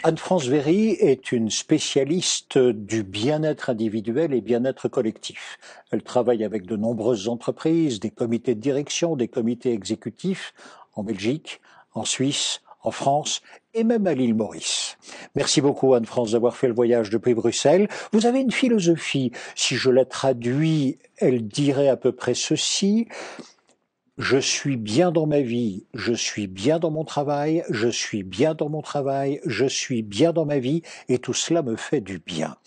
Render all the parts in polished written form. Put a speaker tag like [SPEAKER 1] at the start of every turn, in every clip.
[SPEAKER 1] Anne-France Véry est une spécialiste du bien-être individuel et bien-être collectif. Elle travaille avec de nombreuses entreprises, des comités de direction, des comités exécutifs en Belgique, en Suisse, en France et même à l'île Maurice. Merci beaucoup Anne-France d'avoir fait le voyage depuis Bruxelles. Vous avez une philosophie, si je la traduis, elle dirait à peu près ceci: je suis bien dans ma vie, je suis bien dans mon travail, je suis bien dans mon travail, je suis bien dans ma vie, et tout cela me fait du bien.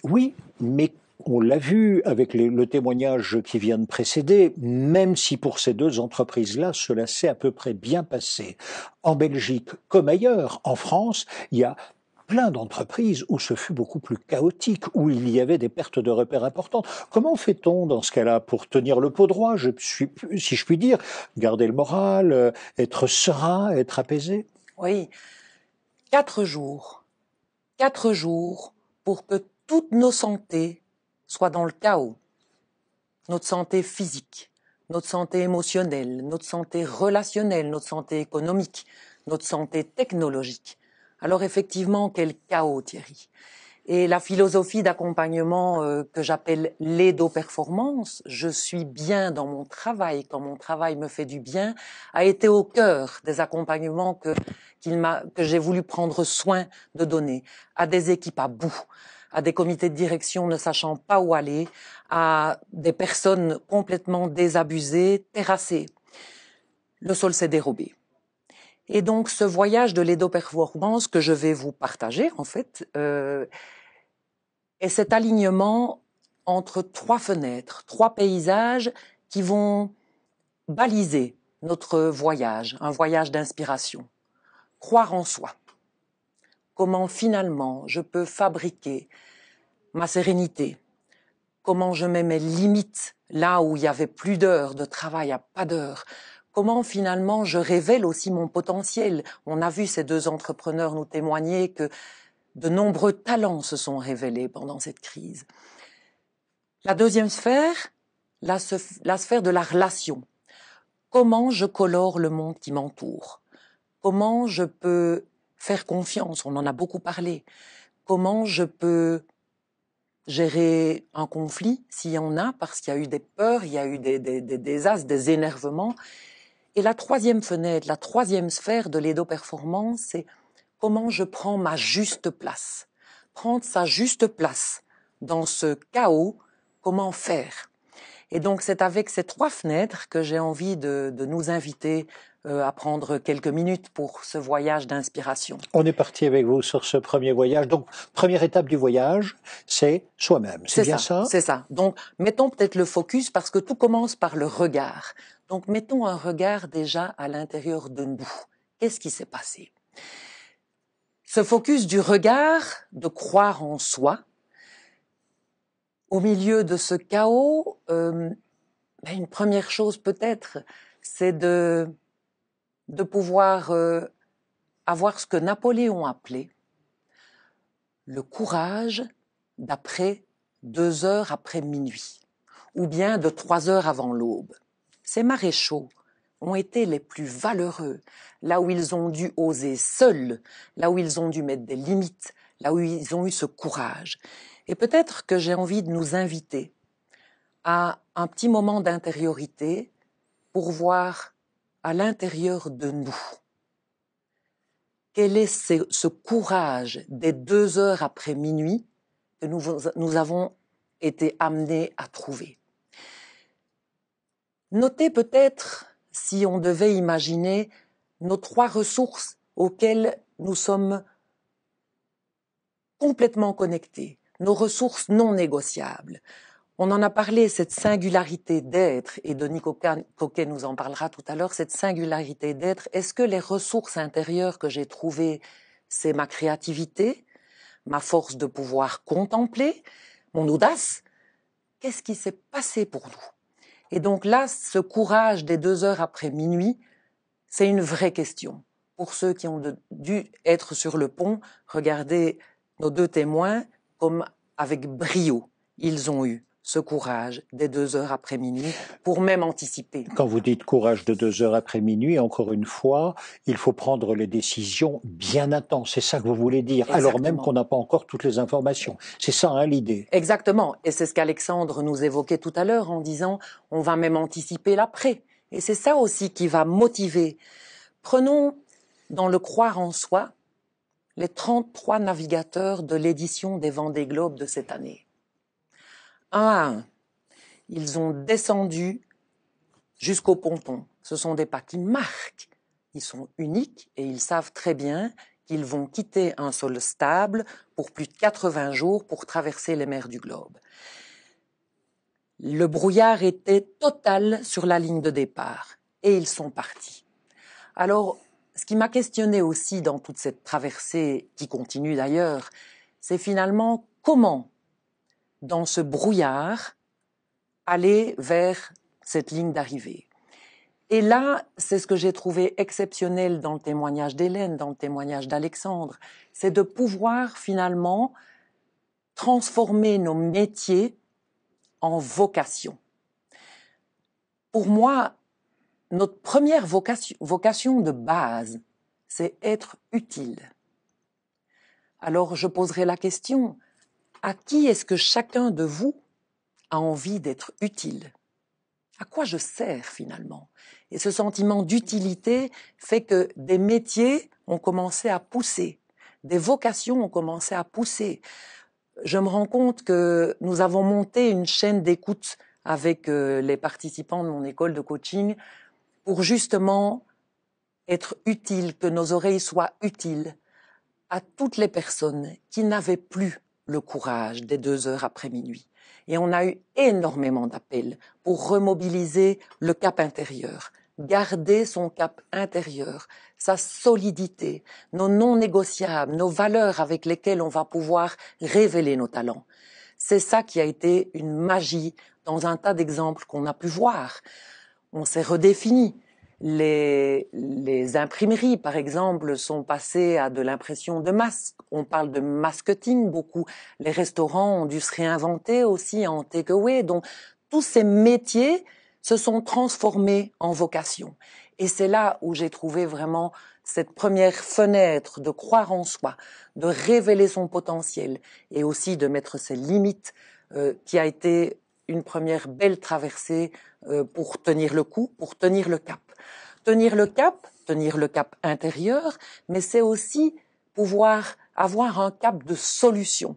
[SPEAKER 1] Oui, mais on l'a vu avec le témoignage qui vient de précéder, même si pour ces deux entreprises-là, cela s'est à peu près bien passé. En Belgique comme ailleurs, en France, il y a plein d'entreprises où ce fut beaucoup plus chaotique, où il y avait des pertes de repères importantes. Comment fait-on dans ce cas-là pour tenir le pot droit, si je puis dire, garder le moral, être serein, être apaisé?
[SPEAKER 2] Oui, 4 jours. 4 jours pour que toutes nos santé soient dans le chaos. Notre santé physique, notre santé émotionnelle, notre santé relationnelle, notre santé économique, notre santé technologique. Alors effectivement, quel chaos, Thierry. Et la philosophie d'accompagnement que j'appelle l'aido-performance, je suis bien dans mon travail quand mon travail me fait du bien, a été au cœur des accompagnements que j'ai voulu prendre soin de donner à des équipes à bout, à des comités de direction ne sachant pas où aller, à des personnes complètement désabusées, terrassées. Le sol s'est dérobé. Et donc ce voyage de l'aido-performance que je vais vous partager en fait, et cet alignement entre 3 fenêtres, 3 paysages qui vont baliser notre voyage, un voyage d'inspiration. Croire en soi. Comment finalement je peux fabriquer ma sérénité. Comment je mets mes limites là où il y avait plus d'heures de travail à pas d'heures. Comment finalement je révèle aussi mon potentiel. On a vu ces deux entrepreneurs nous témoigner que de nombreux talents se sont révélés pendant cette crise. La deuxième sphère, la sphère de la relation. Comment je colore le monde qui m'entoure? Comment je peux faire confiance? On en a beaucoup parlé. Comment je peux gérer un conflit s'il y en a, parce qu'il y a eu des peurs, il y a eu des désastres, des énervements. Et la troisième fenêtre, la troisième sphère de l'aido-performance, c'est comment je prends ma juste place. Prendre sa juste place dans ce chaos, comment faire? Et donc c'est avec ces 3 fenêtres que j'ai envie de nous inviter à prendre quelques minutes pour ce voyage d'inspiration.
[SPEAKER 1] On est parti avec vous sur ce premier voyage. Donc, première étape du voyage, c'est soi-même. C'est bien ça?
[SPEAKER 2] C'est ça. Donc, mettons peut-être le focus parce que tout commence par le regard. Donc, mettons un regard déjà à l'intérieur de nous. Qu'est-ce qui s'est passé? Ce focus du regard, de croire en soi, au milieu de ce chaos, une première chose peut-être, c'est de pouvoir avoir ce que Napoléon appelait le courage d'après 2 heures après minuit, ou bien de 3 heures avant l'aube. Ces maréchaux ont été les plus valeureux, là où ils ont dû oser seuls, là où ils ont dû mettre des limites, là où ils ont eu ce courage. Et peut-être que j'ai envie de nous inviter à un petit moment d'intériorité pour voir à l'intérieur de nous quel est ce courage des 2 heures après minuit que nous avons été amenés à trouver. Notez peut-être, si on devait imaginer, nos 3 ressources auxquelles nous sommes complètement connectés, nos ressources non négociables. On en a parlé, cette singularité d'être, et Denis Coquet nous en parlera tout à l'heure, cette singularité d'être. Est-ce que les ressources intérieures que j'ai trouvées, c'est ma créativité, ma force de pouvoir contempler, mon audace? Qu'est-ce qui s'est passé pour nous? Et donc là, ce courage des 2 heures après minuit, c'est une vraie question. Pour ceux qui ont dû être sur le pont, regardez nos 2 témoins comme avec brio, ils ont eu ce courage dès 2 heures après minuit pour même anticiper.
[SPEAKER 1] Quand vous dites courage de 2 heures après minuit, encore une fois, il faut prendre les décisions bien à temps. C'est ça que vous voulez dire, alors même qu'on n'a pas encore toutes les informations. C'est ça, hein, l'idée.
[SPEAKER 2] Exactement. Et c'est ce qu'Alexandre nous évoquait tout à l'heure en disant on va même anticiper l'après. Et c'est ça aussi qui va motiver. Prenons dans le croire en soi les 33 navigateurs de l'édition des Vendée Globe de cette année. Un à un, ils ont descendu jusqu'au ponton. Ce sont des pas qui marquent. Ils sont uniques et ils savent très bien qu'ils vont quitter un sol stable pour plus de 80 jours pour traverser les mers du globe. Le brouillard était total sur la ligne de départ et ils sont partis. Alors, ce qui m'a questionné aussi dans toute cette traversée, qui continue d'ailleurs, c'est finalement comment, dans ce brouillard, aller vers cette ligne d'arrivée. Et là, c'est ce que j'ai trouvé exceptionnel dans le témoignage d'Hélène, dans le témoignage d'Alexandre, c'est de pouvoir finalement transformer nos métiers en vocation. Pour moi, notre première vocation de base, c'est être utile. Alors je poserai la question, à qui est-ce que chacun de vous a envie d'être utile? À quoi je sers finalement? Et ce sentiment d'utilité fait que des métiers ont commencé à pousser, des vocations ont commencé à pousser. Je me rends compte que nous avons monté une chaîne d'écoute avec les participants de mon école de coaching pour justement être utile, que nos oreilles soient utiles à toutes les personnes qui n'avaient plus le courage des 2 heures après minuit. Et on a eu énormément d'appels pour remobiliser le cap intérieur, garder son cap intérieur, sa solidité, nos non négociables, nos valeurs avec lesquelles on va pouvoir révéler nos talents. C'est ça qui a été une magie dans un tas d'exemples qu'on a pu voir. On s'est redéfini. Les imprimeries, par exemple, sont passées à de l'impression de masques. On parle de masketing beaucoup. Les restaurants ont dû se réinventer aussi en takeaway. Donc, tous ces métiers se sont transformés en vocation. Et c'est là où j'ai trouvé vraiment cette première fenêtre de croire en soi, de révéler son potentiel et aussi de mettre ses limites, qui a été une première belle traversée pour tenir le coup, pour tenir le cap. Tenir le cap intérieur, mais c'est aussi pouvoir avoir un cap de solution.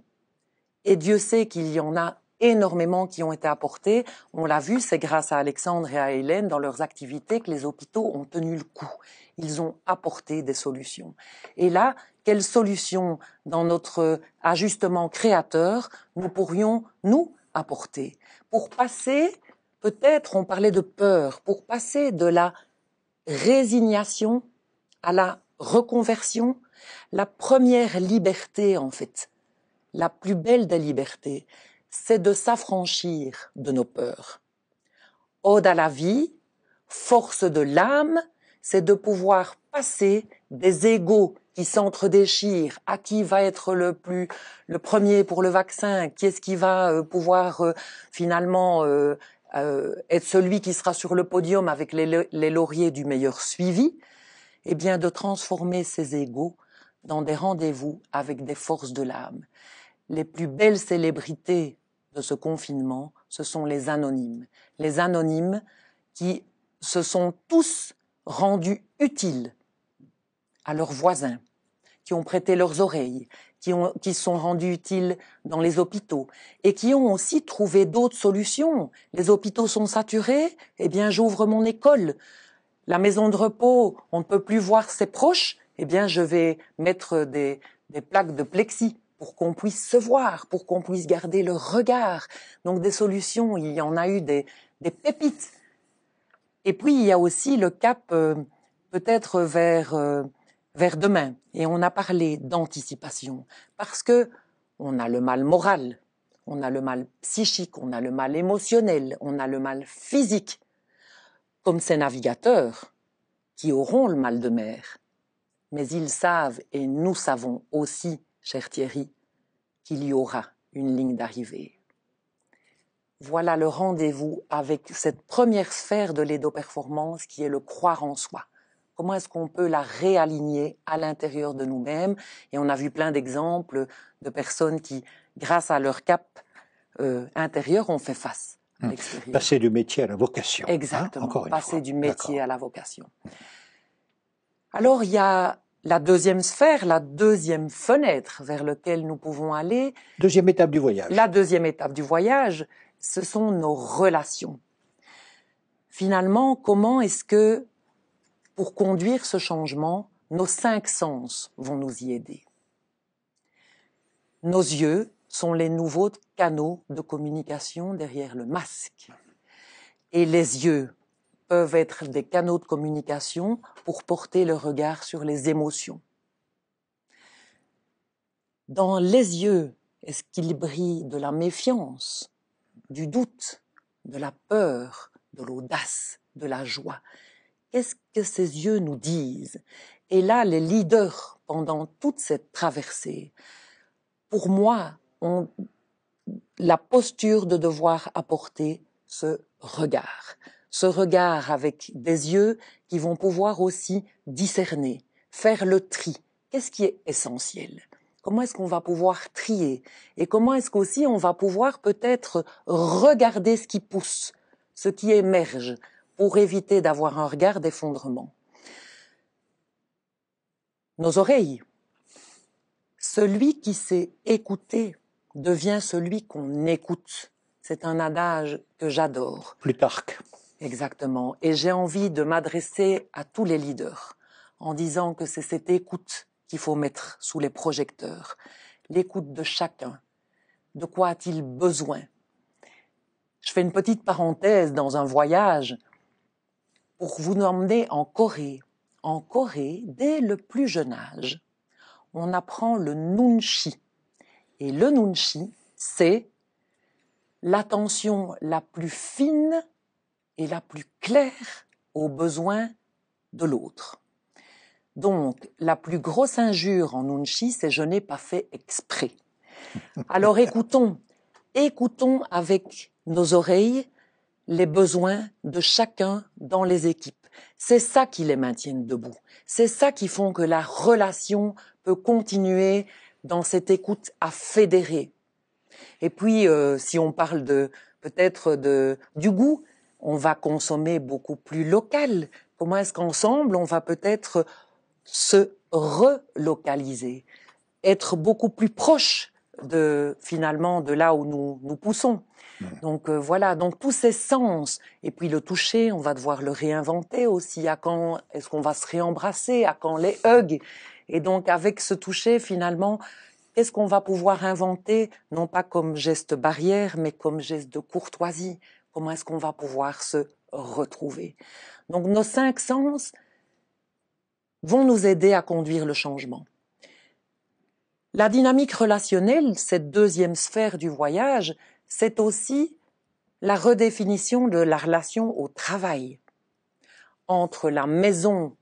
[SPEAKER 2] Et Dieu sait qu'il y en a énormément qui ont été apportés. On l'a vu, c'est grâce à Alexandre et à Hélène dans leurs activités que les hôpitaux ont tenu le coup. Ils ont apporté des solutions. Et là, quelles solutions dans notre ajustement créateur nous pourrions, nous, apporter pour passer, peut-être on parlait de peur, pour passer de la résignation à la reconversion, la première liberté en fait, la plus belle des libertés, c'est de s'affranchir de nos peurs. Ode à la vie, force de l'âme, c'est de pouvoir passer des égos qui s'entre-déchirent, à qui va être le premier pour le vaccin, qui est-ce qui va pouvoir finalement être celui qui sera sur le podium avec les lauriers du meilleur suivi, eh bien de transformer ces égos dans des rendez-vous avec des forces de l'âme. Les plus belles célébrités de ce confinement, ce sont les anonymes. Les anonymes qui se sont tous rendus utiles à leurs voisins, qui ont prêté leurs oreilles, qui sont rendus utiles dans les hôpitaux et qui ont aussi trouvé d'autres solutions. Les hôpitaux sont saturés, eh bien j'ouvre mon école. La maison de repos, on ne peut plus voir ses proches, eh bien je vais mettre des plaques de plexi pour qu'on puisse se voir, pour qu'on puisse garder le regard. Donc des solutions, il y en a eu des pépites. Et puis il y a aussi le cap peut-être vers demain. Et on a parlé d'anticipation parce que on a le mal moral, on a le mal psychique, on a le mal émotionnel, on a le mal physique, comme ces navigateurs qui auront le mal de mer. Mais ils savent, et nous savons aussi, cher Thierry, qu'il y aura une ligne d'arrivée. voilà le rendez-vous avec cette première sphère de l'édo-performance qui est le croire en soi. Comment est-ce qu'on peut la réaligner à l'intérieur de nous-mêmes? Et on a vu plein d'exemples de personnes qui, grâce à leur cap intérieur, ont fait face à l'extérieur.
[SPEAKER 1] Passer du métier à la vocation.
[SPEAKER 2] Exactement,
[SPEAKER 1] encore une
[SPEAKER 2] passer
[SPEAKER 1] fois.
[SPEAKER 2] du métier à la vocation. Alors, il y a la deuxième sphère, la deuxième fenêtre vers laquelle nous pouvons aller.
[SPEAKER 1] Deuxième étape du voyage.
[SPEAKER 2] La deuxième étape du voyage, ce sont nos relations. Finalement, comment est-ce que, pour conduire ce changement, nos 5 sens vont nous y aider? Nos yeux sont les nouveaux canaux de communication derrière le masque. Et les yeux peuvent être des canaux de communication pour porter le regard sur les émotions. Dans les yeux, est-ce qu'il brille de la méfiance, du doute, de la peur, de l'audace, de la joie? Qu'est-ce que ces yeux nous disent? Et là, les leaders, pendant toute cette traversée, pour moi, ont la posture de devoir apporter ce regard avec des yeux qui vont pouvoir aussi discerner, faire le tri. Qu'est-ce qui est essentiel? Comment est-ce qu'on va pouvoir trier? Et comment est-ce qu'aussi on va pouvoir peut-être regarder ce qui pousse, ce qui émerge, pour éviter d'avoir un regard d'effondrement? Nos oreilles. Celui qui sait écouter devient celui qu'on écoute. C'est un adage que j'adore.
[SPEAKER 1] Plutarque.
[SPEAKER 2] Exactement. Et j'ai envie de m'adresser à tous les leaders en disant que c'est cette écoute qu'il faut mettre sous les projecteurs. L'écoute de chacun. De quoi a-t-il besoin? Je fais une petite parenthèse dans un voyage pour vous emmener en Corée. En Corée, dès le plus jeune âge, on apprend le nunchi. Et le nunchi, c'est l'attention la plus fine et la plus claire aux besoins de l'autre. Donc, la plus grosse injure en nunchi, c'est « je n'ai pas fait exprès ». Alors écoutons avec nos oreilles les besoins de chacun dans les équipes. C'est ça qui les maintiennent debout. C'est ça qui font que la relation peut continuer dans cette écoute à fédérer. Et puis, si on parle peut-être du goût, on va consommer beaucoup plus local. Comment est-ce qu'ensemble, on va peut-être se relocaliser, être beaucoup plus proche finalement de là où nous poussons. Donc voilà, donc tous ces sens. Et puis le toucher, on va devoir le réinventer aussi. À quand est-ce qu'on va se réembrasser? À quand les hugs? Et donc avec ce toucher, finalement, qu'est-ce qu'on va pouvoir inventer, non pas comme geste barrière, mais comme geste de courtoisie? Comment est-ce qu'on va pouvoir se retrouver? Donc nos 5 sens vont nous aider à conduire le changement. La dynamique relationnelle, cette deuxième sphère du voyage, c'est aussi la redéfinition de la relation au travail. Entre la maison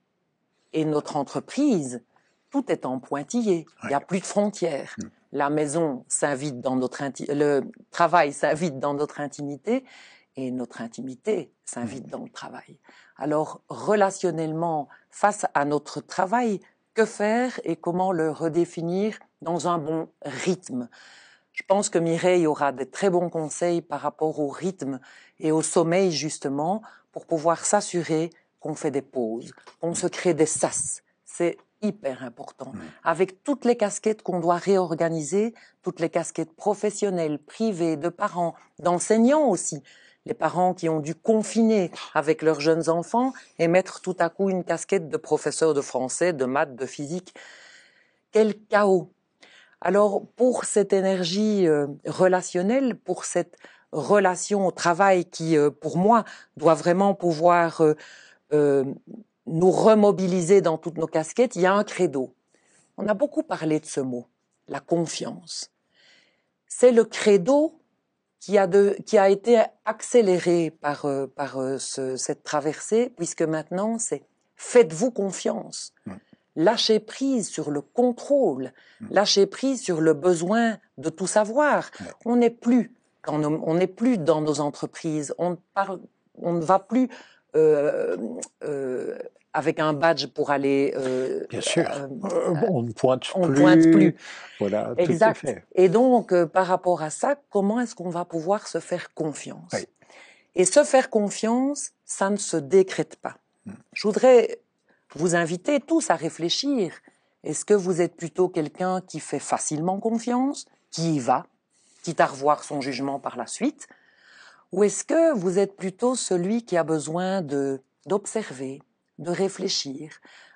[SPEAKER 2] et notre entreprise, tout est en pointillé. Il n'y a plus de frontières. La maison s'invite dans le travail s'invite dans notre intimité et notre intimité s'invite dans le travail. Alors, relationnellement, face à notre travail, que faire et comment le redéfinir dans un bon rythme? Je pense que Mireille aura de très bons conseils par rapport au rythme et au sommeil, justement, pour pouvoir s'assurer qu'on fait des pauses, qu'on se crée des sas. C'est hyper important. Avec toutes les casquettes qu'on doit réorganiser, toutes les casquettes professionnelles, privées, de parents, d'enseignants aussi. Les parents qui ont dû confiner avec leurs jeunes enfants et mettre tout à coup une casquette de professeur de français, de maths, de physique. Quel chaos! Alors, pour cette énergie relationnelle, pour cette relation au travail qui, pour moi, doit vraiment pouvoir nous remobiliser dans toutes nos casquettes, il y a un credo. On a beaucoup parlé de ce mot, la confiance. C'est le credo qui a été accéléré par cette traversée, puisque maintenant, c'est « faites-vous confiance ». Lâcher prise sur le contrôle, lâcher prise sur le besoin de tout savoir. On n'est plus on n'est plus dans nos entreprises, on ne va plus avec un badge pour aller.
[SPEAKER 1] Bien sûr, on ne pointe
[SPEAKER 2] on
[SPEAKER 1] plus.
[SPEAKER 2] Pointe plus.
[SPEAKER 1] Voilà,
[SPEAKER 2] exact.
[SPEAKER 1] Tout à fait.
[SPEAKER 2] Et donc, par rapport à ça, comment est-ce qu'on va pouvoir se faire confiance?
[SPEAKER 1] Oui.
[SPEAKER 2] Et se faire confiance, ça ne se décrète pas. Je voudrais vous inviter tous à réfléchir. Est-ce que vous êtes plutôt quelqu'un qui fait facilement confiance, qui y va, quitte à revoir son jugement par la suite, ou est-ce que vous êtes plutôt celui qui a besoin d'observer, de réfléchir?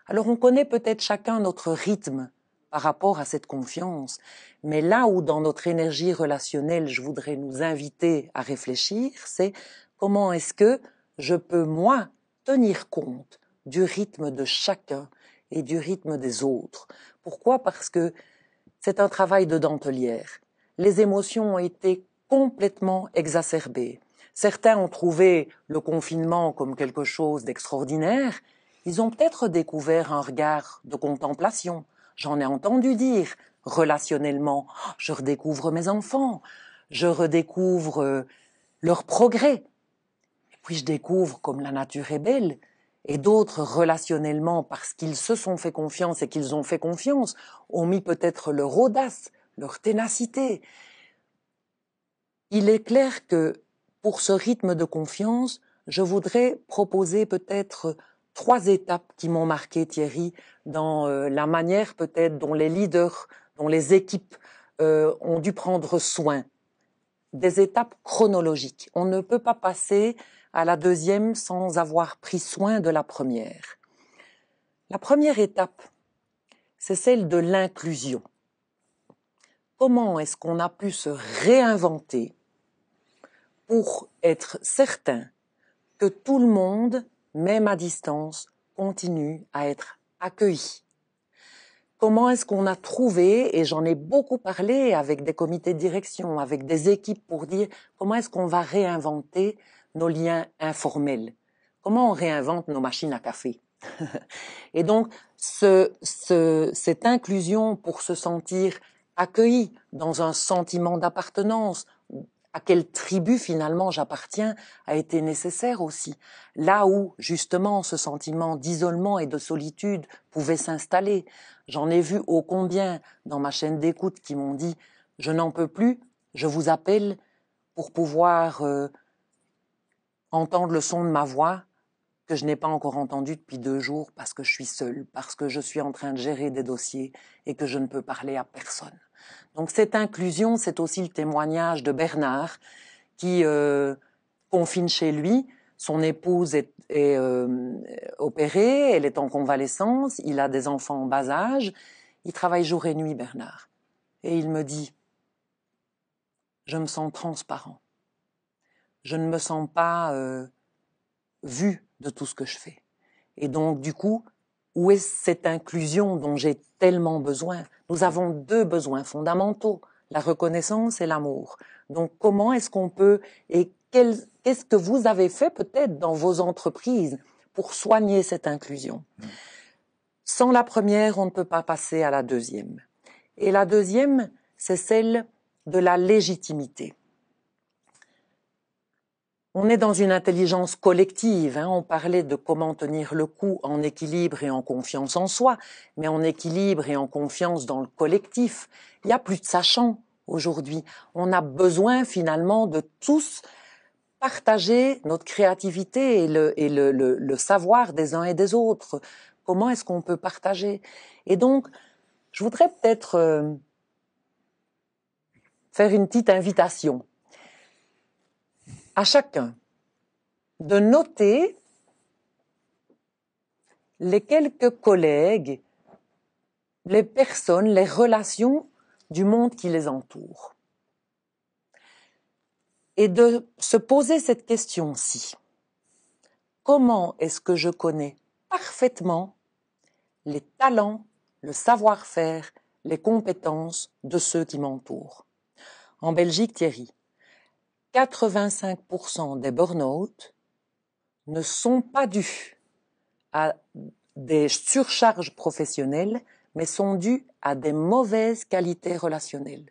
[SPEAKER 2] Alors on connaît peut-être chacun notre rythme par rapport à cette confiance, mais là où dans notre énergie relationnelle, je voudrais nous inviter à réfléchir, c'est comment est-ce que je peux, moi, tenir compte du rythme de chacun et du rythme des autres. Pourquoi? Parce que c'est un travail de dentelière. Les émotions ont été complètement exacerbées. Certains ont trouvé le confinement comme quelque chose d'extraordinaire. Ils ont peut-être découvert un regard de contemplation. J'en ai entendu dire, relationnellement, je redécouvre mes enfants, je redécouvre leur progrès. Et puis je découvre comme la nature est belle. Et d'autres, relationnellement, parce qu'ils se sont fait confiance et qu'ils ont fait confiance, ont mis peut-être leur audace, leur ténacité. Il est clair que pour ce rythme de confiance, je voudrais proposer peut-être 3 étapes qui m'ont marqué, Thierry, dans la manière peut-être dont les leaders, dont les équipes ont dû prendre soin. Des étapes chronologiques. On ne peut pas passer à la deuxième sans avoir pris soin de la première. La première étape, c'est celle de l'inclusion. Comment est-ce qu'on a pu se réinventer pour être certain que tout le monde, même à distance, continue à être accueilli? Comment est-ce qu'on a trouvé, et j'en ai beaucoup parlé avec des comités de direction, avec des équipes pour dire comment est-ce qu'on va réinventer nos liens informels? Comment on réinvente nos machines à café? Et donc, cette inclusion pour se sentir accueilli dans un sentiment d'appartenance, à quelle tribu finalement j'appartiens, a été nécessaire aussi. Là où justement ce sentiment d'isolement et de solitude pouvait s'installer. J'en ai vu ô combien dans ma chaîne d'écoute qui m'ont dit « je n'en peux plus, je vous appelle pour pouvoir entendre le son de ma voix que je n'ai pas encore entendu depuis 2 jours parce que je suis seule, parce que je suis en train de gérer des dossiers et que je ne peux parler à personne. » Donc cette inclusion, c'est aussi le témoignage de Bernard qui confine chez lui. Son épouse est opérée, elle est en convalescence, il a des enfants en bas âge. Il travaille jour et nuit, Bernard. Et il me dit, je me sens transparent. Je ne me sens pas vu de tout ce que je fais. Et donc, du coup, où est cette inclusion dont j'ai tellement besoin? Nous avons 2 besoins fondamentaux, la reconnaissance et l'amour. Donc, comment est-ce qu'on peut, et qu'est-ce que vous avez fait peut-être dans vos entreprises pour soigner cette inclusion? Sans la première, on ne peut pas passer à la deuxième. Et la deuxième, c'est celle de la légitimité. On est dans une intelligence collective, on parlait de comment tenir le coup en équilibre et en confiance en soi, mais en équilibre et en confiance dans le collectif. Il n'y a plus de sachants aujourd'hui. On a besoin finalement de tous partager notre créativité et le savoir des uns et des autres. Comment est-ce qu'on peut partager? Et donc, je voudrais peut-être faire une petite invitation à chacun de noter les quelques collègues, les personnes, les relations du monde qui les entoure. Et de se poser cette question-ci. Comment est-ce que je connais parfaitement les talents, le savoir-faire, les compétences de ceux qui m'entourent? En Belgique, Thierry, 85% des burn-out ne sont pas dus à des surcharges professionnelles, mais sont dus à des mauvaises qualités relationnelles.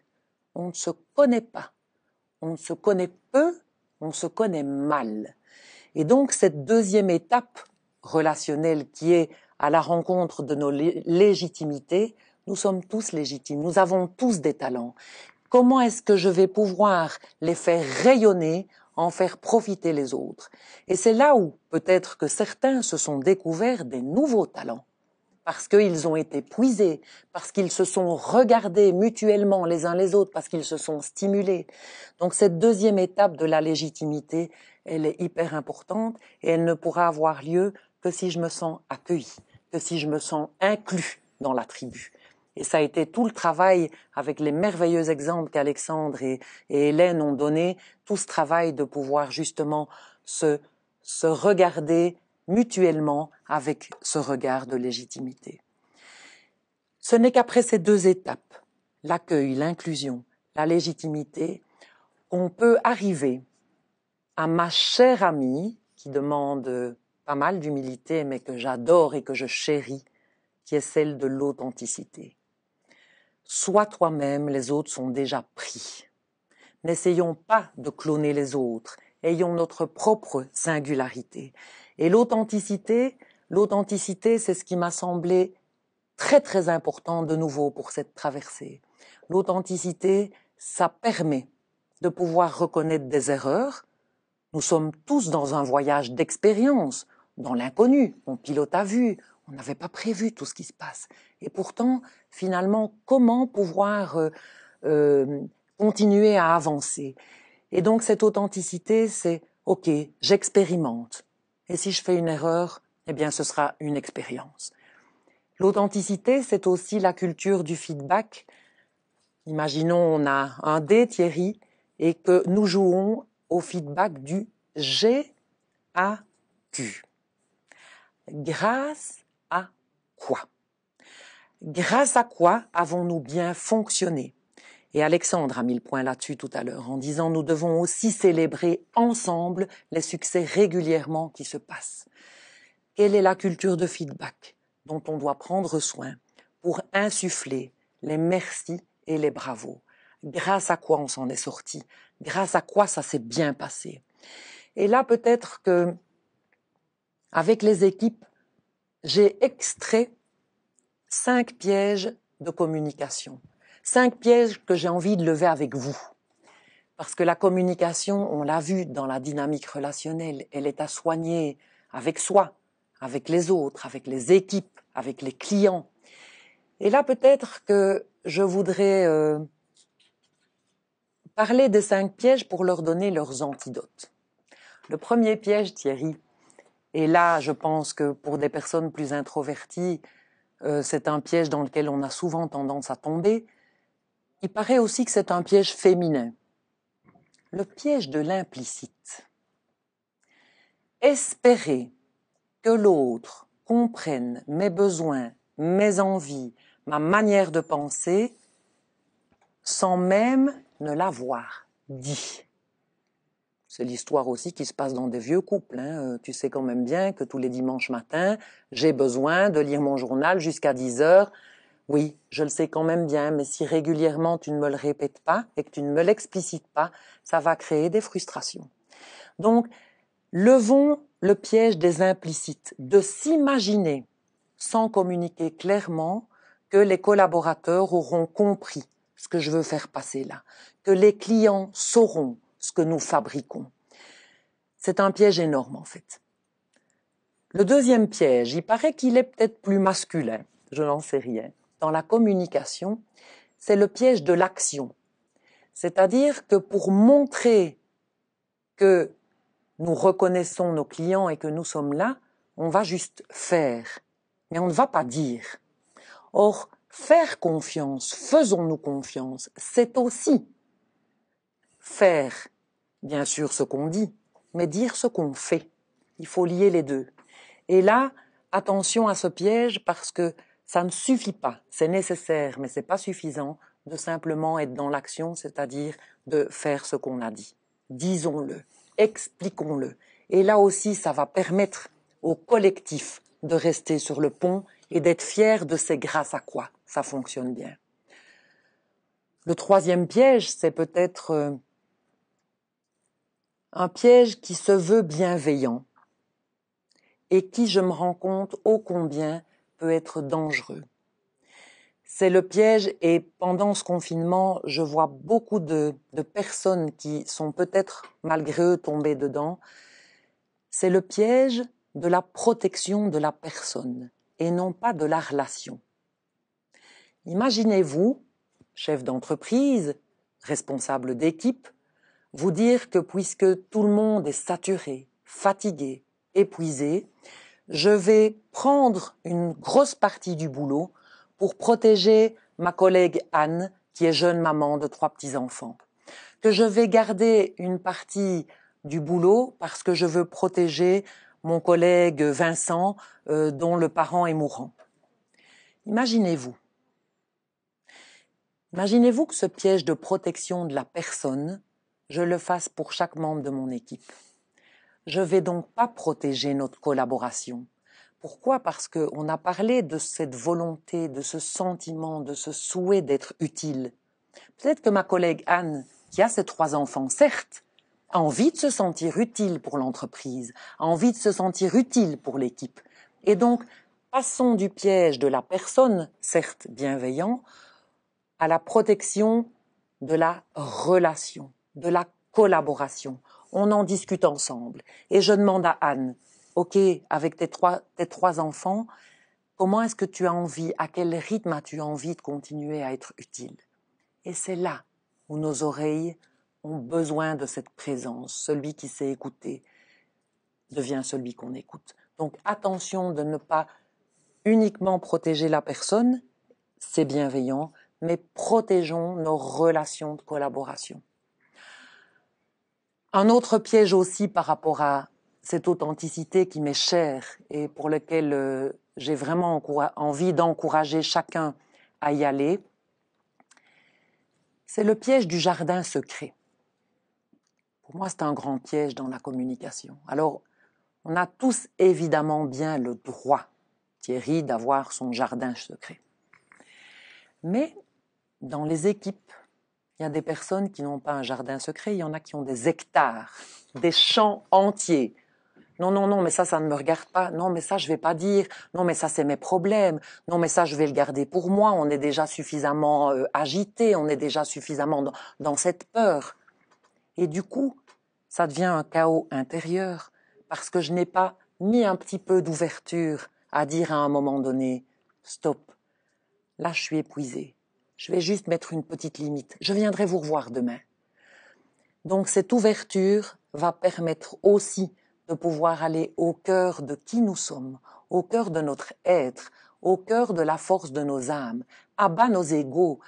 [SPEAKER 2] On ne se connaît pas, on se connaît peu, on se connaît mal. Et donc cette deuxième étape relationnelle qui est à la rencontre de nos légitimités, nous sommes tous légitimes, nous avons tous des talents. Comment est-ce que je vais pouvoir les faire rayonner, en faire profiter les autres? Et c'est là où peut-être que certains se sont découverts des nouveaux talents, parce qu'ils ont été puisés, parce qu'ils se sont regardés mutuellement les uns les autres, parce qu'ils se sont stimulés. Donc cette deuxième étape de la légitimité, elle est hyper importante et elle ne pourra avoir lieu que si je me sens accueilli, que si je me sens inclus dans la tribu. Et ça a été tout le travail avec les merveilleux exemples qu'Alexandre et Hélène ont donné, tout ce travail de pouvoir justement se regarder mutuellement avec ce regard de légitimité. Ce n'est qu'après ces deux étapes, l'accueil, l'inclusion, la légitimité, qu'on peut arriver à ma chère amie, qui demande pas mal d'humilité, mais que j'adore et que je chéris, qui est celle de l'authenticité. Sois toi-même, les autres sont déjà pris. N'essayons pas de cloner les autres, ayons notre propre singularité. Et l'authenticité, c'est ce qui m'a semblé très très important de nouveau pour cette traversée. L'authenticité, ça permet de pouvoir reconnaître des erreurs. Nous sommes tous dans un voyage d'expérience, dans l'inconnu, on pilote à vue, on n'avait pas prévu tout ce qui se passe. Et pourtant, finalement, comment pouvoir continuer à avancer? Et donc cette authenticité, c'est « ok, j'expérimente. Et si je fais une erreur, eh bien ce sera une expérience. » L'authenticité, c'est aussi la culture du feedback. Imaginons, on a un dé, Thierry, et que nous jouons au feedback du GAQ. Grâce à quoi? Grâce à quoi avons-nous bien fonctionné? Et Alexandre a mis le point là-dessus tout à l'heure en disant nous devons aussi célébrer ensemble les succès régulièrement qui se passent. Quelle est la culture de feedback dont on doit prendre soin pour insuffler les merci et les bravos? Grâce à quoi on s'en est sorti? Grâce à quoi ça s'est bien passé? Et là, peut-être que, avec les équipes, j'ai extrait 5 pièges de communication. 5 pièges que j'ai envie de lever avec vous. Parce que la communication, on l'a vu dans la dynamique relationnelle, elle est à soigner avec soi, avec les autres, avec les équipes, avec les clients. Et là, peut-être que je voudrais parler des 5 pièges pour leur donner leurs antidotes. Le premier piège, Thierry, et là, je pense que pour des personnes plus introverties, c'est un piège dans lequel on a souvent tendance à tomber. Il paraît aussi que c'est un piège féminin. Le piège de l'implicite. Espérer que l'autre comprenne mes besoins, mes envies, ma manière de penser, sans même ne l'avoir dit. C'est l'histoire aussi qui se passe dans des vieux couples. Hein. Tu sais quand même bien que tous les dimanches matins, j'ai besoin de lire mon journal jusqu'à 10 heures. Oui, je le sais quand même bien, mais si régulièrement tu ne me le répètes pas et que tu ne me l'explicites pas, ça va créer des frustrations. Donc, levons le piège des implicites, de s'imaginer, sans communiquer clairement, que les collaborateurs auront compris ce que je veux faire passer là, que les clients sauront ce que nous fabriquons. C'est un piège énorme en fait. Le deuxième piège, il paraît qu'il est peut-être plus masculin, je n'en sais rien. Dans la communication, c'est le piège de l'action. C'est-à-dire que pour montrer que nous reconnaissons nos clients et que nous sommes là, on va juste faire, mais on ne va pas dire. Or, faire confiance, faisons-nous confiance, c'est aussi faire, bien sûr, ce qu'on dit, mais dire ce qu'on fait. Il faut lier les deux. Et là, attention à ce piège parce que ça ne suffit pas, c'est nécessaire, mais c'est pas suffisant de simplement être dans l'action, c'est-à-dire de faire ce qu'on a dit. Disons-le, expliquons-le. Et là aussi, ça va permettre au collectif de rester sur le pont et d'être fier de ces grâce à quoi ça fonctionne bien. Le troisième piège, c'est peut-être un piège qui se veut bienveillant et qui, je me rends compte, ô combien peut être dangereux. C'est le piège, et pendant ce confinement, je vois beaucoup de personnes qui sont peut-être, malgré eux, tombées dedans. C'est le piège de la protection de la personne et non pas de la relation. Imaginez-vous, chef d'entreprise, responsable d'équipe, vous dire que puisque tout le monde est saturé, fatigué, épuisé, je vais prendre une grosse partie du boulot pour protéger ma collègue Anne, qui est jeune maman de 3 petits-enfants. Que je vais garder une partie du boulot parce que je veux protéger mon collègue Vincent, dont le parent est mourant. Imaginez-vous que ce piège de protection de la personne, je le fasse pour chaque membre de mon équipe. Je ne vais donc pas protéger notre collaboration. Pourquoi ? Parce qu'on a parlé de cette volonté, de ce sentiment, de ce souhait d'être utile. Peut-être que ma collègue Anne, qui a ses 3 enfants, certes, a envie de se sentir utile pour l'entreprise, a envie de se sentir utile pour l'équipe. Et donc, passons du piège de la personne, certes bienveillant, à la protection de la relation, de la collaboration. On en discute ensemble. Et je demande à Anne, ok, avec tes trois enfants, comment est-ce que tu as envie, à quel rythme as-tu envie de continuer à être utile? Et c'est là où nos oreilles ont besoin de cette présence. Celui qui sait écouter devient celui qu'on écoute. Donc attention de ne pas uniquement protéger la personne, c'est bienveillant, mais protégeons nos relations de collaboration. Un autre piège aussi par rapport à cette authenticité qui m'est chère et pour lequel j'ai vraiment envie d'encourager chacun à y aller, c'est le piège du jardin secret. Pour moi, c'est un grand piège dans la communication. Alors, on a tous évidemment bien le droit, Thierry, d'avoir son jardin secret. Mais dans les équipes, il y a des personnes qui n'ont pas un jardin secret, il y en a qui ont des hectares, des champs entiers. Non, mais ça ne me regarde pas. Non, mais ça, je vais pas dire. Non, mais ça, c'est mes problèmes. Non, mais ça, je vais le garder pour moi. On est déjà suffisamment agité, on est déjà suffisamment dans cette peur. Et du coup, ça devient un chaos intérieur parce que je n'ai pas mis un petit peu d'ouverture à dire à un moment donné, stop, là, je suis épuisée. Je vais juste mettre une petite limite. Je viendrai vous revoir demain. Donc, cette ouverture va permettre aussi de pouvoir aller au cœur de qui nous sommes, au cœur de notre être, au cœur de la force de nos âmes, à bas nos égos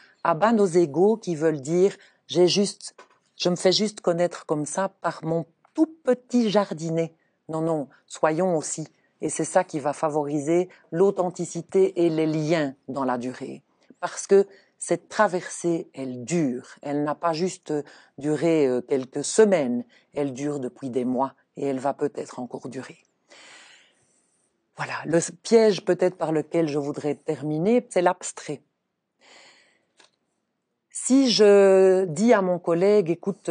[SPEAKER 2] qui veulent dire je me fais juste connaître comme ça par mon tout petit jardinet. Non, soyons aussi. Et c'est ça qui va favoriser l'authenticité et les liens dans la durée. Parce que cette traversée, elle dure. Elle n'a pas juste duré quelques semaines, elle dure depuis des mois et elle va peut-être encore durer. Voilà, le piège peut-être par lequel je voudrais terminer, c'est l'abstrait. Si je dis à mon collègue, écoute,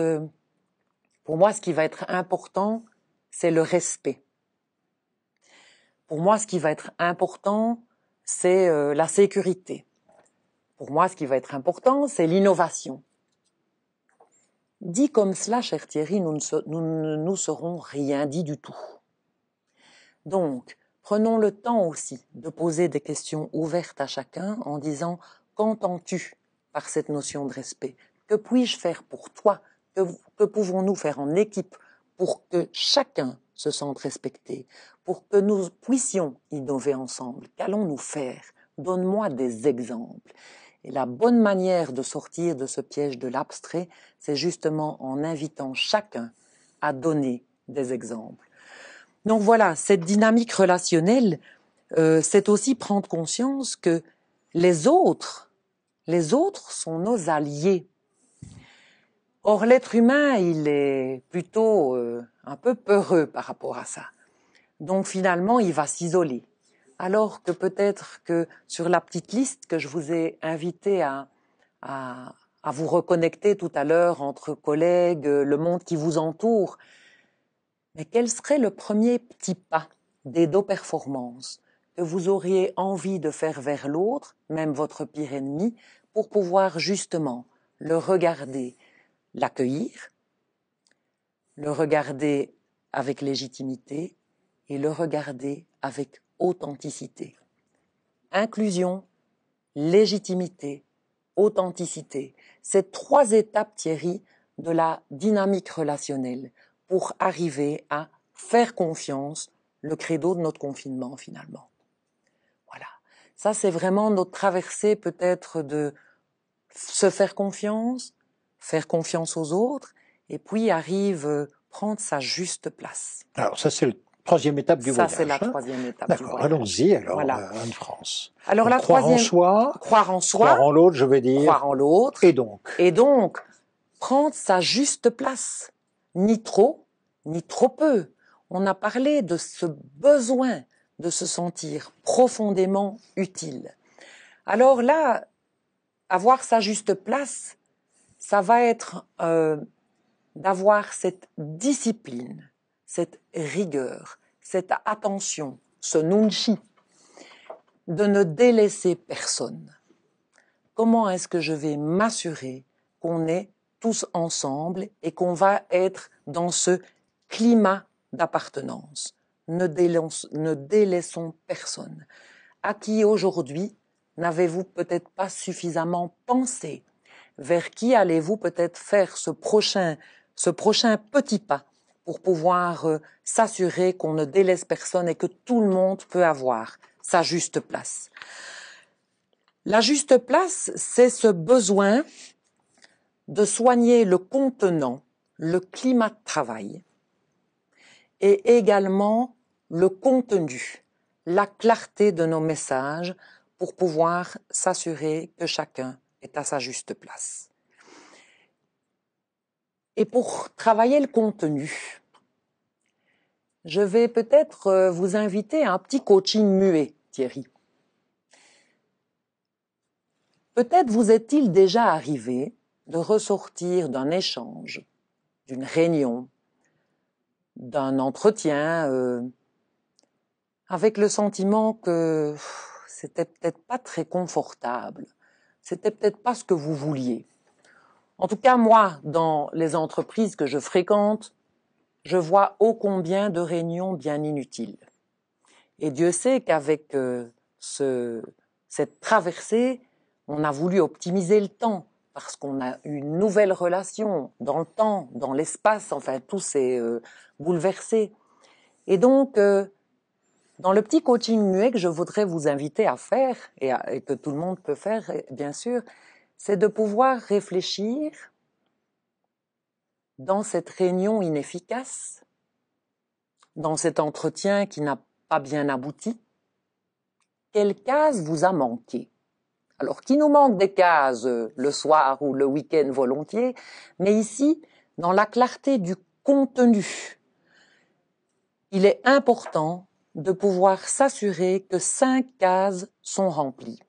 [SPEAKER 2] pour moi ce qui va être important, c'est le respect. Pour moi ce qui va être important, c'est la sécurité. Pour moi ce qui va être important, c'est l'innovation. Dit comme cela, cher Thierry, nous ne nous serons rien dit du tout. Donc, prenons le temps aussi de poser des questions ouvertes à chacun en disant « Qu'entends-tu par cette notion de respect ? Que puis-je faire pour toi ? Que pouvons-nous faire en équipe pour que chacun se sente respecté ? Pour que nous puissions innover ensemble ? Qu'allons-nous faire ? Donne-moi des exemples. » Et la bonne manière de sortir de ce piège de l'abstrait, c'est justement en invitant chacun à donner des exemples. Donc voilà, cette dynamique relationnelle, c'est aussi prendre conscience que les autres sont nos alliés. Or, l'être humain, il est plutôt un peu peureux par rapport à ça. Donc finalement, il va s'isoler. Alors que peut-être que sur la petite liste que je vous ai invité à vous reconnecter tout à l'heure entre collègues, le monde qui vous entoure, Mais quel serait le premier petit pas des deux performances que vous auriez envie de faire vers l'autre, même votre pire ennemi, pour pouvoir justement le regarder, l'accueillir, le regarder avec légitimité et le regarder avec authenticité. Inclusion, légitimité, authenticité. Ces trois étapes, Thierry, de la dynamique relationnelle pour arriver à faire confiance, le credo de notre confinement finalement. Voilà. Ça, c'est vraiment notre traversée peut-être de se faire confiance aux autres, et puis arrive prendre sa juste place.
[SPEAKER 1] Alors ça, c'est la troisième étape du voyage.
[SPEAKER 2] Ça, c'est la troisième étape du
[SPEAKER 1] D'accord,
[SPEAKER 2] voyage.
[SPEAKER 1] allons-y alors,
[SPEAKER 2] Voilà.
[SPEAKER 1] Anne-France.
[SPEAKER 2] Alors
[SPEAKER 1] donc,
[SPEAKER 2] la troisième,
[SPEAKER 1] croire en l'autre, je vais dire.
[SPEAKER 2] Croire en l'autre. Et donc, prendre sa juste place. Ni trop, ni trop peu. On a parlé de ce besoin de se sentir profondément utile. Alors là, avoir sa juste place, ça va être d'avoir cette discipline, cette rigueur, cette attention, ce nunchi, de ne délaisser personne. Comment est-ce que je vais m'assurer qu'on est tous ensemble et qu'on va être dans ce climat d'appartenance? Ne délaissons personne. À qui aujourd'hui n'avez-vous peut-être pas suffisamment pensé? Vers qui allez-vous peut-être faire ce prochain petit pas pour pouvoir s'assurer qu'on ne délaisse personne et que tout le monde peut avoir sa juste place? La juste place, c'est ce besoin de soigner le contenant, le climat de travail, et également le contenu, la clarté de nos messages pour pouvoir s'assurer que chacun est à sa juste place. Et pour travailler le contenu, je vais peut-être vous inviter à un petit coaching muet, Thierry. Peut-être vous est-il déjà arrivé de ressortir d'un échange, d'une réunion, d'un entretien, avec le sentiment que c'était peut-être pas très confortable, c'était peut-être pas ce que vous vouliez. En tout cas, moi, dans les entreprises que je fréquente, je vois ô combien de réunions bien inutiles. Et Dieu sait qu'avec cette traversée, on a voulu optimiser le temps parce qu'on a une nouvelle relation dans le temps, dans l'espace, enfin tout s'est bouleversé. Et donc, dans le petit coaching muet que je voudrais vous inviter à faire, et que tout le monde peut faire, bien sûr, c'est de pouvoir réfléchir dans cette réunion inefficace, dans cet entretien qui n'a pas bien abouti, quelle case vous a manqué? Alors, qui nous manque des cases le soir ou le week-end volontiers, mais ici, dans la clarté du contenu, il est important de pouvoir s'assurer que 5 cases sont remplies.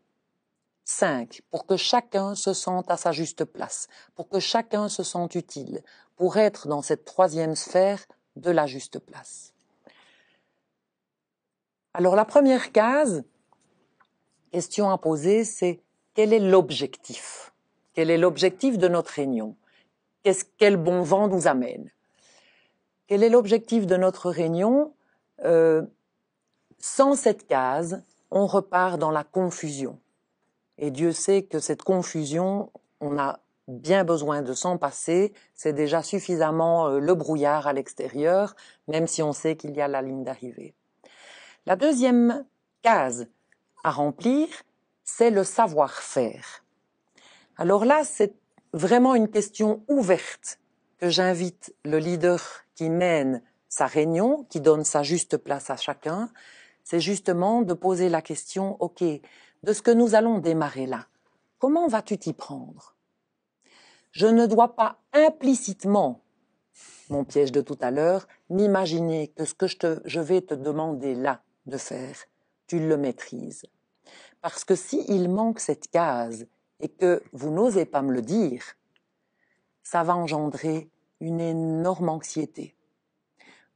[SPEAKER 2] 5, pour que chacun se sente à sa juste place, pour que chacun se sente utile, pour être dans cette troisième sphère de la juste place. Alors la première case, question à poser, c'est quel est l'objectif? Quel est l'objectif de notre réunion? Quel bon vent nous amène? Quel est l'objectif de notre réunion? Sans cette case, on repart dans la confusion. Et Dieu sait que cette confusion, on a bien besoin de s'en passer. C'est déjà suffisamment le brouillard à l'extérieur, même si on sait qu'il y a la ligne d'arrivée. La deuxième case à remplir, c'est le savoir-faire. Alors là, c'est vraiment une question ouverte que j'invite le leader qui mène sa réunion, qui donne sa juste place à chacun, c'est justement de poser la question, ok, de ce que nous allons démarrer là, comment vas-tu t'y prendre? Je ne dois pas implicitement, mon piège de tout à l'heure, m'imaginer que ce que je vais te demander là de faire, tu le maîtrises. Parce que s'il manque cette case et que vous n'osez pas me le dire, ça va engendrer une énorme anxiété.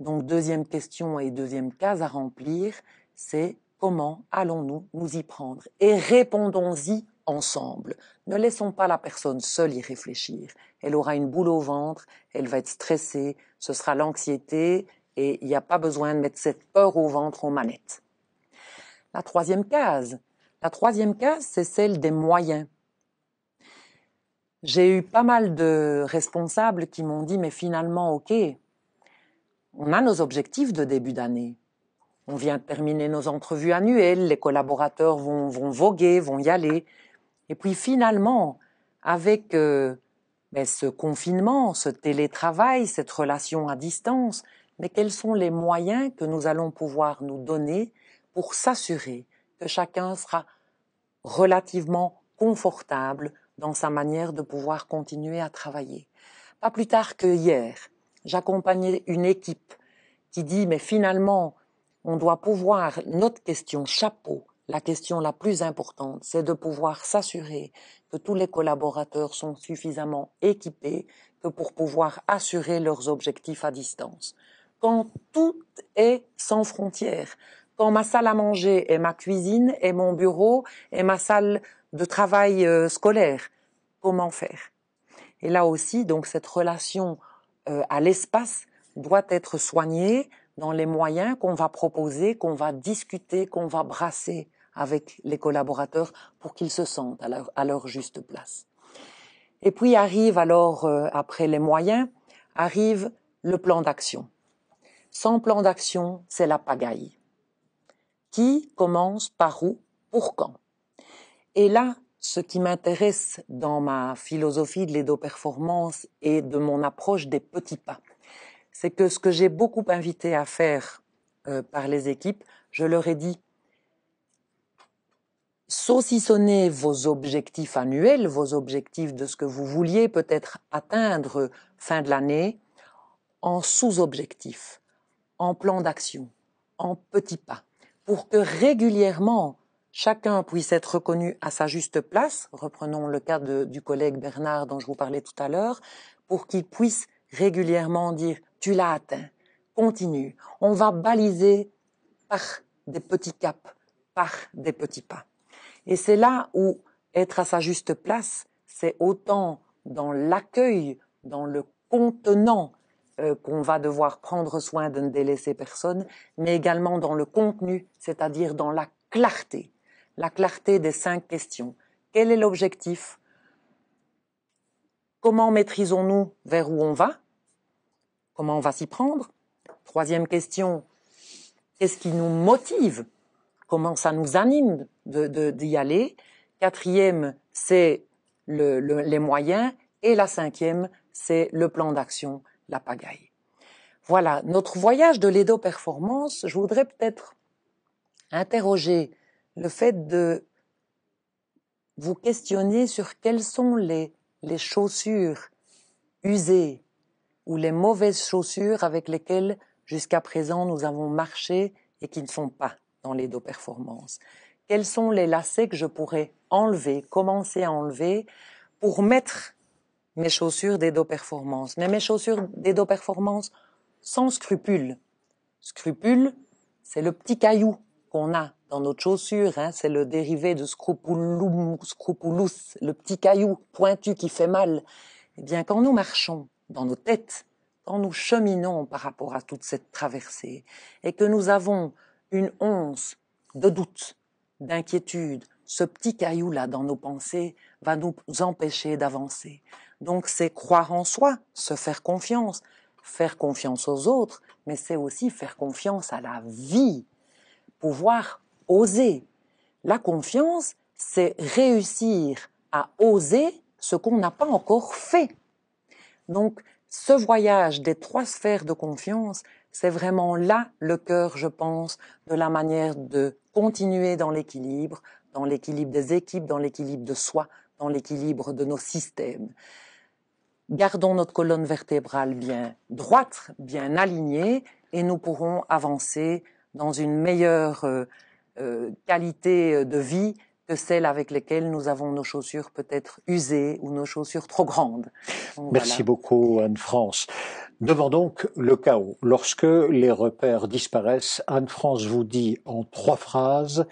[SPEAKER 2] Donc, deuxième question et deuxième case à remplir, c'est comment allons-nous nous y prendre? Et répondons-y ensemble. Ne laissons pas la personne seule y réfléchir. Elle aura une boule au ventre, elle va être stressée, ce sera l'anxiété et il n'y a pas besoin de mettre cette peur au ventre aux manettes. La troisième case, c'est celle des moyens. J'ai eu pas mal de responsables qui m'ont dit, mais finalement, ok, on a nos objectifs de début d'année. On vient de terminer nos entrevues annuelles, les collaborateurs vont voguer, vont y aller. Et puis finalement, avec ce confinement, ce télétravail, cette relation à distance, mais quels sont les moyens que nous allons pouvoir nous donner pour s'assurer que chacun sera relativement confortable dans sa manière de pouvoir continuer à travailler. Pas plus tard que hier, j'accompagnais une équipe qui dit, mais finalement, on doit pouvoir, notre question chapeau, la question la plus importante, c'est de pouvoir s'assurer que tous les collaborateurs sont suffisamment équipés que pour pouvoir assurer leurs objectifs à distance. Quand tout est sans frontières, quand ma salle à manger est ma cuisine, est mon bureau, est ma salle de travail scolaire, comment faire? Et là aussi, donc, cette relation à l'espace doit être soignée dans les moyens qu'on va proposer, qu'on va discuter, qu'on va brasser avec les collaborateurs pour qu'ils se sentent à leur juste place. Et puis arrive alors, après les moyens, arrive le plan d'action. Sans plan d'action, c'est la pagaille. Qui commence par où, pour quand? Et là, ce qui m'intéresse dans ma philosophie de l'édo-performance et de mon approche des petits pas, c'est que ce que j'ai beaucoup invité à faire par les équipes, je leur ai dit, saucissonnez vos objectifs annuels, vos objectifs de ce que vous vouliez peut-être atteindre fin de l'année, en sous-objectifs, en plan d'action, en petits pas, pour que régulièrement, chacun puisse être reconnu à sa juste place, reprenons le cas du collègue Bernard dont je vous parlais tout à l'heure, pour qu'il puisse régulièrement dire « tu l'as atteint, continue ». On va baliser par des petits caps, par des petits pas. Et c'est là où être à sa juste place, c'est autant dans l'accueil, dans le contenant qu'on va devoir prendre soin de ne délaisser personne, mais également dans le contenu, c'est-à-dire dans la clarté des 5 questions. Quel est l'objectif? Comment maîtrisons-nous vers où on va? Comment on va s'y prendre? Troisième question, qu'est-ce qui nous motive? Comment ça nous anime d'y aller? Quatrième, c'est les moyens. Et la cinquième, c'est le plan d'action, la pagaille. Voilà, notre voyage de l'édo-performance, je voudrais peut-être interroger le fait de vous questionner sur quelles sont les chaussures usées ou les mauvaises chaussures avec lesquelles jusqu'à présent nous avons marché et qui ne sont pas dans l'édo-performance. Quels sont les lacets que je pourrais enlever, commencer à enlever pour mettre mes chaussures d'édo-performance, mais mes chaussures d'édo-performance sans scrupule. Scrupule, c'est le petit caillou qu'on a dans notre chaussure, hein, c'est le dérivé de scrupulus, le petit caillou pointu qui fait mal. Eh bien, quand nous marchons dans nos têtes, quand nous cheminons par rapport à toute cette traversée, et que nous avons une once de doute, d'inquiétude, ce petit caillou-là dans nos pensées va nous empêcher d'avancer. Donc c'est croire en soi, se faire confiance aux autres, mais c'est aussi faire confiance à la vie, pouvoir oser. La confiance, c'est réussir à oser ce qu'on n'a pas encore fait. Donc ce voyage des 3 sphères de confiance, c'est vraiment là le cœur, je pense, de la manière de continuer dans l'équilibre des équipes, dans l'équilibre de soi, dans l'équilibre de nos systèmes. Gardons notre colonne vertébrale bien droite, bien alignée, et nous pourrons avancer dans une meilleure qualité de vie que celles avec lesquelles nous avons nos chaussures peut-être usées ou nos chaussures trop grandes. Donc,
[SPEAKER 1] Merci
[SPEAKER 2] voilà.
[SPEAKER 1] beaucoup, Anne-France. Devant donc le chaos, lorsque les repères disparaissent, Anne-France vous dit en 3 phrases,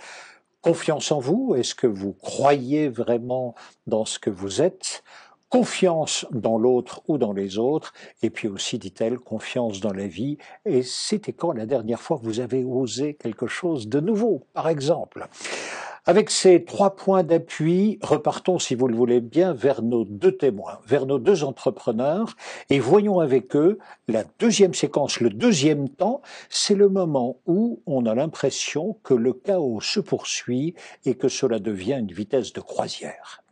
[SPEAKER 1] confiance en vous, est-ce que vous croyez vraiment dans ce que vous êtes? Confiance dans l'autre ou dans les autres, et puis aussi, dit-elle, confiance dans la vie. Et c'était quand la dernière fois que vous avez osé quelque chose de nouveau, par exemple? Avec ces 3 points d'appui, repartons, si vous le voulez bien, vers nos 2 témoins, vers nos 2 entrepreneurs, et voyons avec eux la deuxième séquence, le deuxième temps. C'est le moment où on a l'impression que le chaos se poursuit et que cela devient une vitesse de croisière.